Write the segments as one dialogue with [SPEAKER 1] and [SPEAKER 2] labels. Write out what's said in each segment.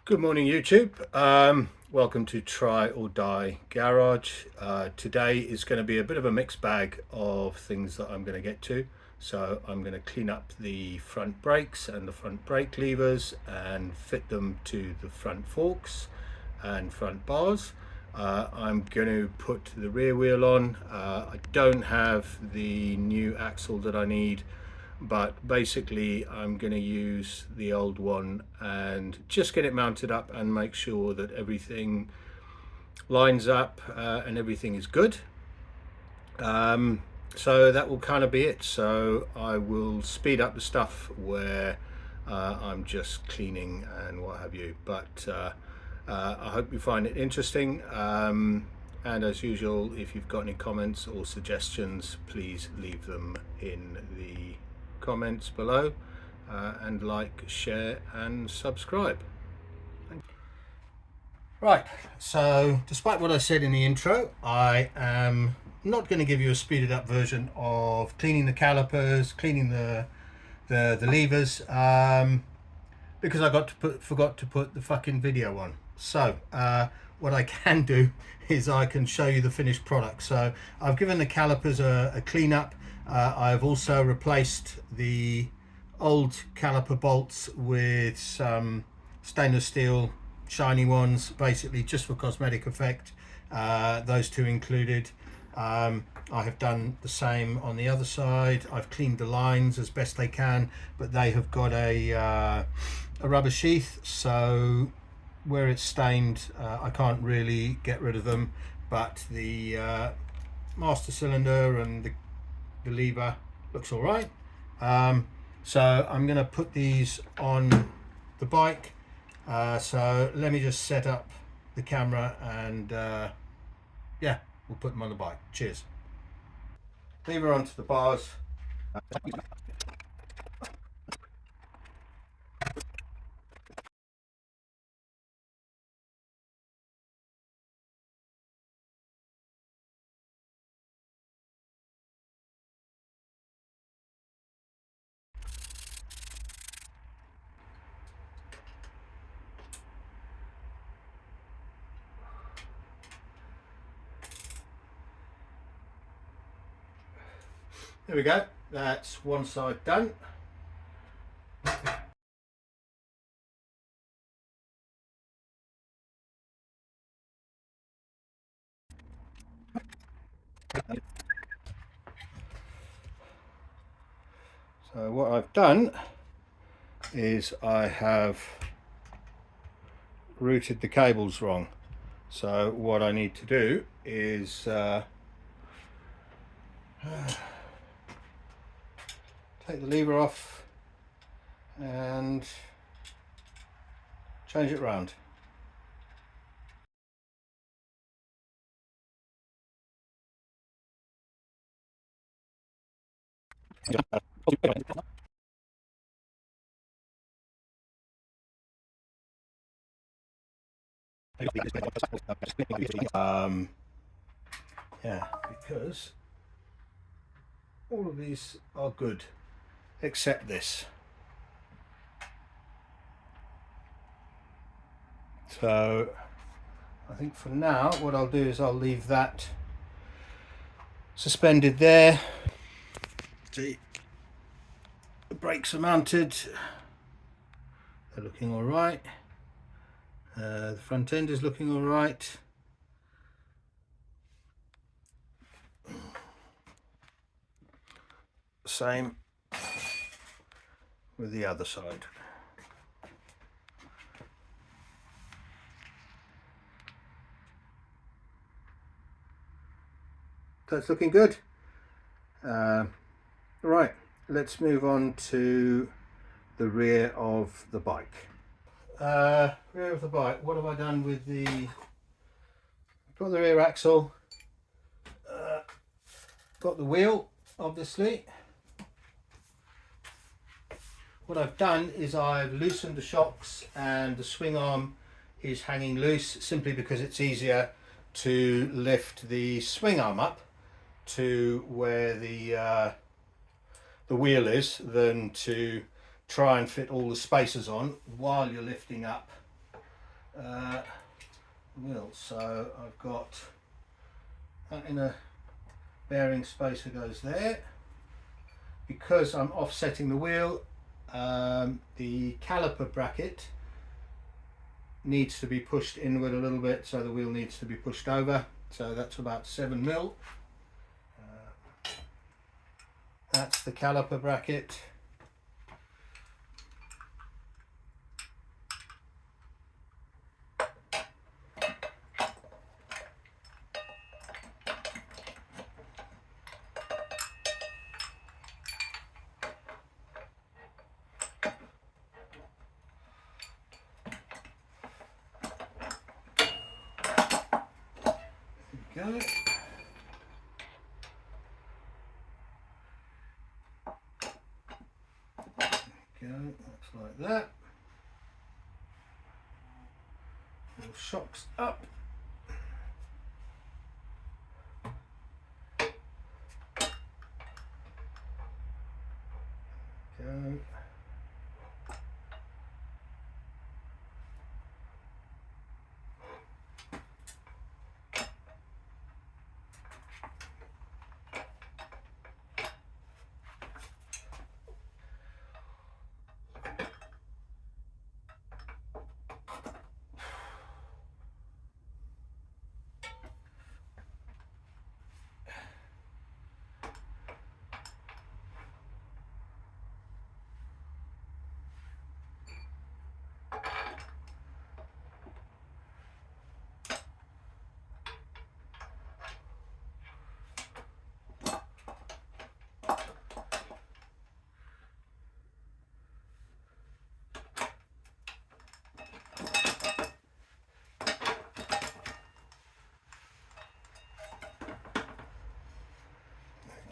[SPEAKER 1] Good morning, YouTube. Welcome to Try or Die Garage. Today is going to be a bit of a mixed bag of things that I'm going to get to. So I'm going to clean up the front brakes and the front brake levers and fit them to the front forks and front bars. I'm going to put the rear wheel on. I don't have the new axle that I need, but basically I'm going to use the old one and just get it mounted up and make sure that everything lines up and everything is good. So that will kind of be it. So I will speed up the stuff where I'm just cleaning and what have you, but I hope you find it interesting. And as usual, if you've got any comments or suggestions, please leave them in the comments below, and like, share and subscribe. Right, so despite what I said in the intro, I am not going to give you a speeded up version of cleaning the calipers, cleaning the levers, because I forgot to put the fucking video on. So what I can do is I can show you the finished product. So I've given the calipers a clean up. I've also replaced the old caliper bolts with some stainless steel shiny ones, basically just for cosmetic effect. Those two included. I have done the same on the other side. I've cleaned the lines as best they can, but they have got a rubber sheath, so where it's stained, I can't really get rid of them, but the master cylinder and the lever looks all right. So I'm going to put these on the bike. So let me just set up the camera and yeah, we'll put them on the bike. Cheers. Lever onto the bars. There we go. That's one side done. So what I've done is I have routed the cables wrong. So what I need to do is take the lever off and change it round. Yeah, because all of these are good except this. So I think for now what I'll do is I'll leave that suspended there. See, the brakes are mounted, they're looking all right. The front end is looking all right. Same with the other side. That's looking good. Right, let's move on to the rear of the bike. Rear of the bike, what have I done with got the rear axle, got the wheel, obviously. What I've done is I've loosened the shocks and the swing arm is hanging loose, simply because it's easier to lift the swing arm up to where the wheel is than to try and fit all the spacers on while you're lifting up wheel. So I've got that inner bearing spacer goes there. Because I'm offsetting the wheel, the caliper bracket needs to be pushed inward a little bit, so the wheel needs to be pushed over. So that's about 7mm. That's the caliper bracket. There we go. That's like that. Little shocks up. Go.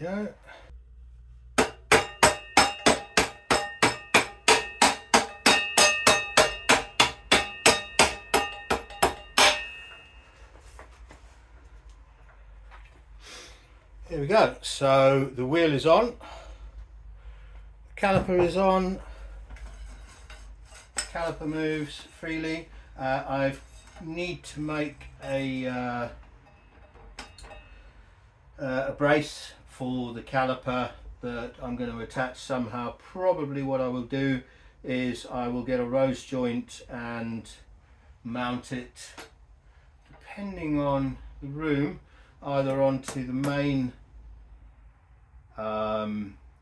[SPEAKER 1] Go. Here we go. So the wheel is on, the caliper is on, the caliper moves freely. I need to make a brace for the caliper that I'm going to attach somehow. Probably what I will do is I will get a rose joint and mount it, depending on the room, either onto the main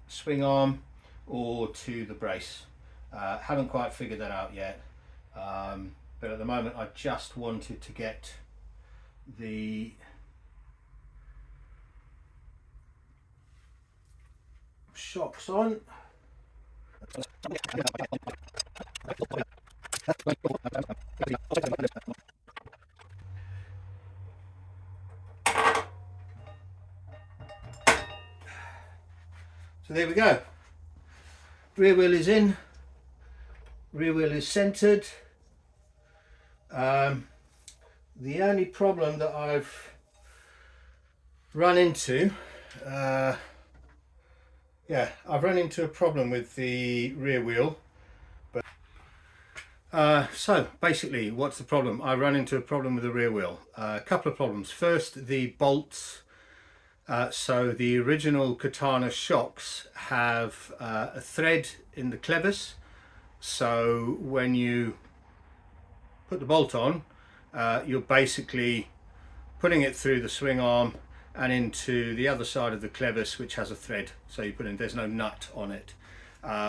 [SPEAKER 1] swing arm or to the brace. Haven't quite figured that out yet, but at the moment I just wanted to get the shocks on. So there we go. Rear wheel is in, rear wheel is centered. The only problem that I've run into, I've run into a problem with the rear wheel. So basically, what's the problem? I run into a problem with the rear wheel. A couple of problems. First, the bolts. So the original Katana shocks have a thread in the clevis. So when you put the bolt on, you're basically putting it through the swing arm and into the other side of the clevis, which has a thread. So you put in, there's no nut on it.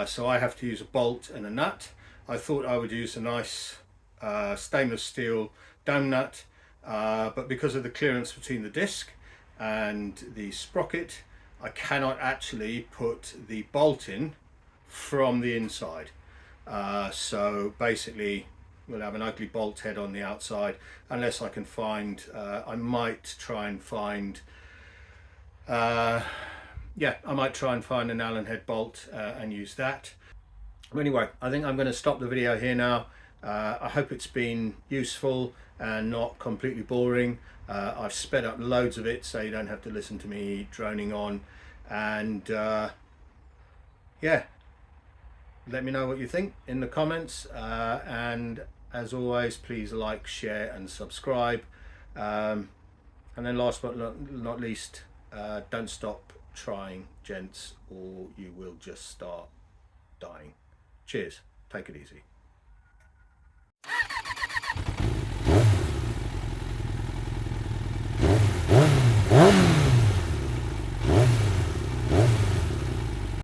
[SPEAKER 1] So I have to use a bolt and a nut. I thought I would use a nice stainless steel dome nut, but because of the clearance between the disc and the sprocket, I cannot actually put the bolt in from the inside. So basically we'll have an ugly bolt head on the outside, unless I can find, I might try and find an Allen head bolt and use that. Anyway, I think I'm going to stop the video here now. I hope it's been useful and not completely boring. I've sped up loads of it so you don't have to listen to me droning on. And yeah, let me know what you think in the comments, and as always, please like, share and subscribe. And then last but not least, don't stop trying, gents, or you will just start dying. Cheers. Take it easy.